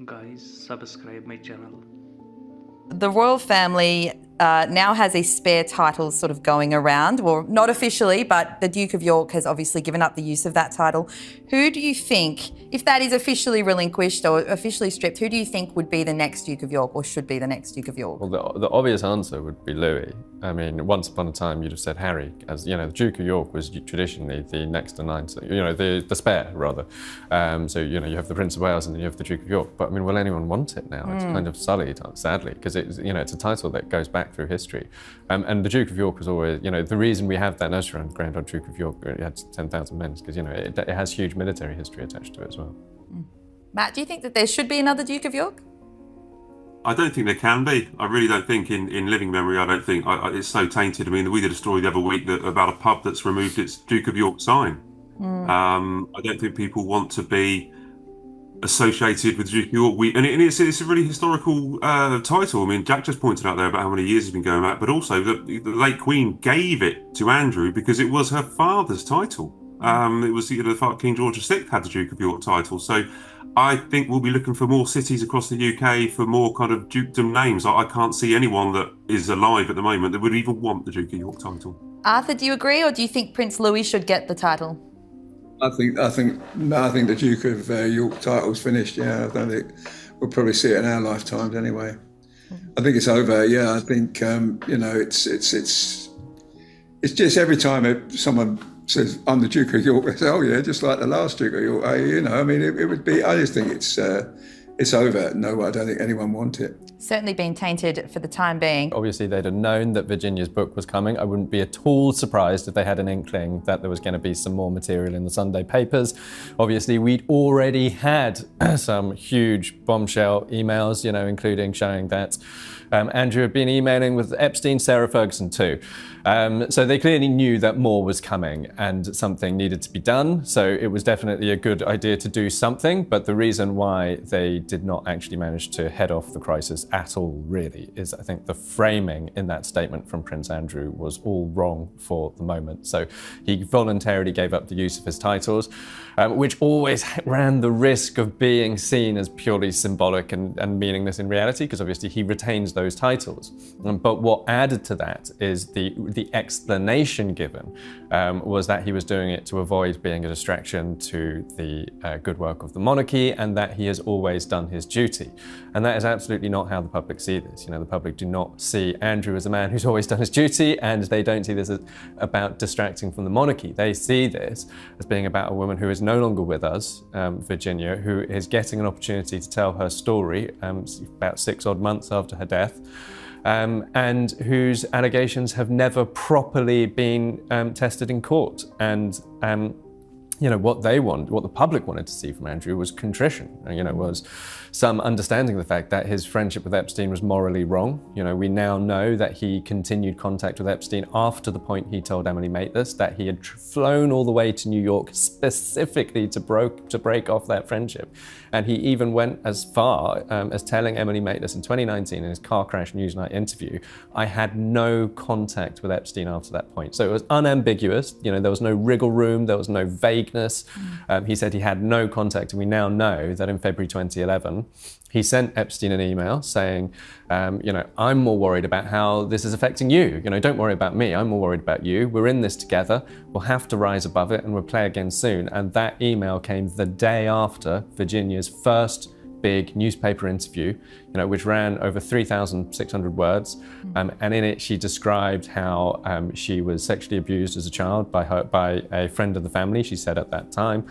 guys, subscribe my channel. The royal family now has a spare title sort of going around. Well, not officially, but the Duke of York has obviously given up the use of that title. Who do you think, if that is officially relinquished or officially stripped, who do you think would be the next Duke of York or should be the next Duke of York? Well, the obvious answer would be Louis. I mean, once upon a time, you'd have said Harry. As you know, the Duke of York was traditionally the next in line, so, you know, the spare, rather. So, you know, you have the Prince of Wales and then you have the Duke of York. But I mean, will anyone want it now? It's kind of sullied, sadly, because it's, you know, it's a title that goes back through history. And the Duke of York was always, you know, the reason we have that nursery rhyme, Grand Old Duke of York, it had 10,000 men, because, you know, it has huge military history attached to it as well. Matt, do you think that there should be another Duke of York? I don't think there can be. I really don't think in living memory, I don't think. It's so tainted. I mean, we did a story the other week about a pub that's removed its Duke of York sign. I don't think people want to be associated with Duke of York. It's a really historical title. I mean, Jack just pointed out there about how many years it's been going back, but also the late Queen gave it to Andrew because it was her father's title. It was King George VI had the Duke of York title. So I think we'll be looking for more cities across the UK for more kind of dukedom names. I can't see anyone that is alive at the moment that would even want the Duke of York title. Arthur, do you agree, or do you think Prince Louis should get the title? I think the Duke of York title's finished. Yeah, I don't think we'll probably see it in our lifetimes anyway. I think it's over. Yeah, I think you know, it's just every time someone says I'm the Duke of York, they say, oh yeah, just like the last Duke of York. You know, I mean, it would be. I just think it's over. No, I don't think anyone wants it. Certainly been tainted for the time being. Obviously, they'd have known that Virginia's book was coming. I wouldn't be at all surprised if they had an inkling that there was going to be some more material in the Sunday papers. Obviously, we'd already had some huge bombshell emails, you know, including showing that Andrew had been emailing with Epstein, Sarah Ferguson too. So they clearly knew that more was coming and something needed to be done. So it was definitely a good idea to do something. But the reason why they did not actually manage to head off the crisis at all, really, is I think the framing in that statement from Prince Andrew was all wrong for the moment. So he voluntarily gave up the use of his titles, which always ran the risk of being seen as purely symbolic and meaningless in reality, because obviously he retains those titles. But what added to that is the explanation given was that he was doing it to avoid being a distraction to the good work of the monarchy, and that he has always done his duty. And that is absolutely not how the public see this. You know, the public do not see Andrew as a man who's always done his duty, and they don't see this as about distracting from the monarchy. They see this as being about a woman who is no longer with us, Virginia, who is getting an opportunity to tell her story about 6 odd months after her death. And whose allegations have never properly been tested in court. And you know, what the public wanted to see from Andrew was contrition, you know, was some understanding of the fact that his friendship with Epstein was morally wrong. You know, we now know that he continued contact with Epstein after the point he told Emily Maitlis, that he had flown all the way to New York specifically to break off that friendship. And he even went as far as telling Emily Maitlis in 2019 in his Car Crash Newsnight interview, I had no contact with Epstein after that point. So it was unambiguous. You know, there was no wriggle room, there was no vagueness. He said he had no contact, and we now know that in February 2011, he sent Epstein an email saying, you know, I'm more worried about how this is affecting you. You know, don't worry about me, I'm more worried about you. We're in this together. We'll have to rise above it and we'll play again soon. And that email came the day after Virginia's first big newspaper interview, you know, which ran over 3,600 words. And in it, she described how she was sexually abused as a child by a friend of the family, she said at that time.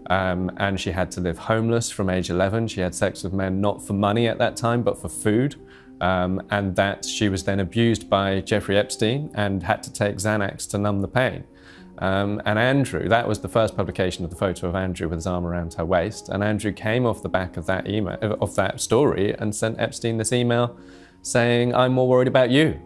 And she had to live homeless from age 11. She had sex with men not for money at that time, but for food. And that she was then abused by Jeffrey Epstein and had to take Xanax to numb the pain. And Andrew, that was the first publication of the photo of Andrew with his arm around her waist. And Andrew came off the back of that email, of that story, and sent Epstein this email saying, I'm more worried about you.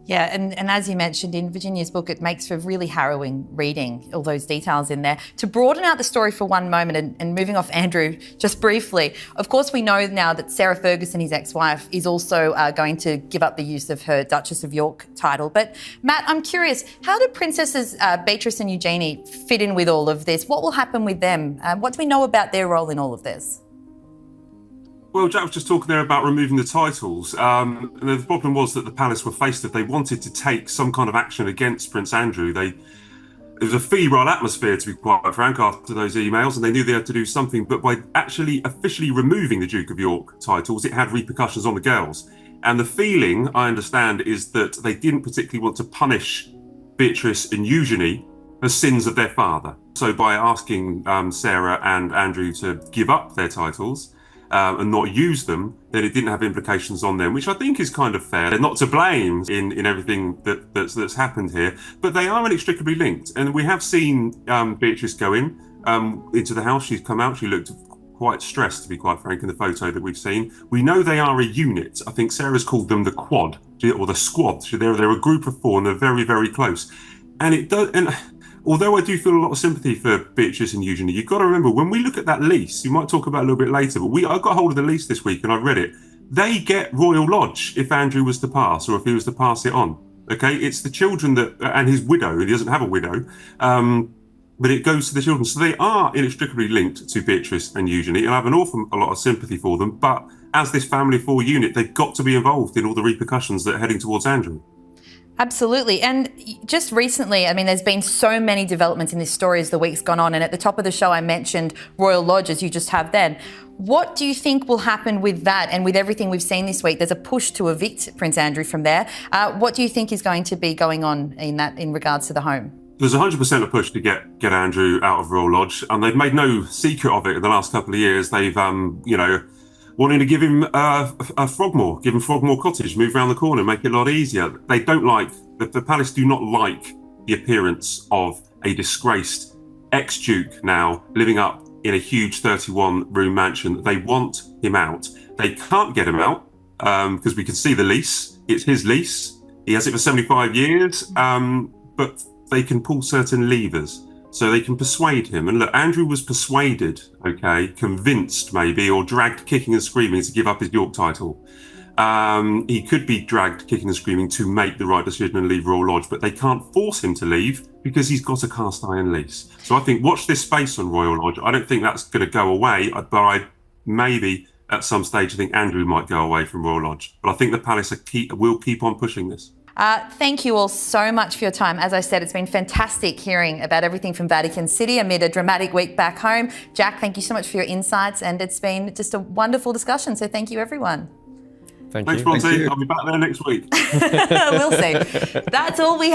Yeah, and as you mentioned in Virginia's book, it makes for really harrowing reading, all those details in there. To broaden out the story for one moment and moving off Andrew just briefly, of course we know now that Sarah Ferguson, his ex-wife, is also going to give up the use of her Duchess of York title. But Matt, I'm curious, how do Princesses Beatrice and Eugenie fit in with all of this? What will happen with them? What do we know about their role in all of this? Well, Jack was just talking there about removing the titles. And the problem was that the palace were faced with, they wanted to take some kind of action against Prince Andrew. There was a febrile atmosphere, to be quite frank, after those emails, and they knew they had to do something. But by actually officially removing the Duke of York titles, it had repercussions on the girls. And the feeling, I understand, is that they didn't particularly want to punish Beatrice and Eugenie for sins of their father. So by asking Sarah and Andrew to give up their titles, and not use them, then it didn't have implications on them, which I think is kind of fair. They're not to blame in everything that's happened here, but they are inextricably linked. And we have seen Beatrice go into the house. She's come out. She looked quite stressed, to be quite frank, in the photo that we've seen. We know they are a unit. I think Sarah's called them the quad or the squad. They're a group of four, and they're very, very close. And it does. And although I do feel a lot of sympathy for Beatrice and Eugenie, you've got to remember, when we look at that lease, you might talk about it a little bit later, but I got hold of the lease this week and I read it. They get Royal Lodge if Andrew was to pass, or if he was to pass it on. Okay, it's the children and his widow, and he doesn't have a widow, but it goes to the children. So they are inextricably linked to Beatrice and Eugenie, and I have an awful lot of sympathy for them. But as this family four unit, they've got to be involved in all the repercussions that are heading towards Andrew. Absolutely. And just recently, I mean, there's been so many developments in this story as the week's gone on. And at the top of the show, I mentioned Royal Lodge, as you just have then. What do you think will happen with that? And with everything we've seen this week, there's a push to evict Prince Andrew from there. What do you think is going to be going on in regards to the home? There's 100% a push to get Andrew out of Royal Lodge, and they've made no secret of it in the last couple of years. They've, wanting to give him Frogmore, give him Frogmore Cottage, move around the corner, make it a lot easier. They don't like, the palace do not like the appearance of a disgraced ex-duke now living up in a huge 31-room mansion. They want him out. They can't get him out because we can see the lease. It's his lease. He has it for 75 years, but they can pull certain levers. So they can persuade him. And look, Andrew was persuaded, convinced maybe, or dragged kicking and screaming to give up his York title. He could be dragged kicking and screaming to make the right decision and leave Royal Lodge, but they can't force him to leave because he's got a cast iron lease. So I think watch this space on Royal Lodge. I don't think that's going to go away, but maybe at some stage I think Andrew might go away from Royal Lodge. But I think the palace will keep on pushing this. Thank you all so much for your time. As I said, it's been fantastic hearing about everything from Vatican City amid a dramatic week back home. Jack, thank you so much for your insights, and it's been just a wonderful discussion. So thank you, everyone. Thanks, Bronte. I'll be back there next week. We'll see. That's all we have.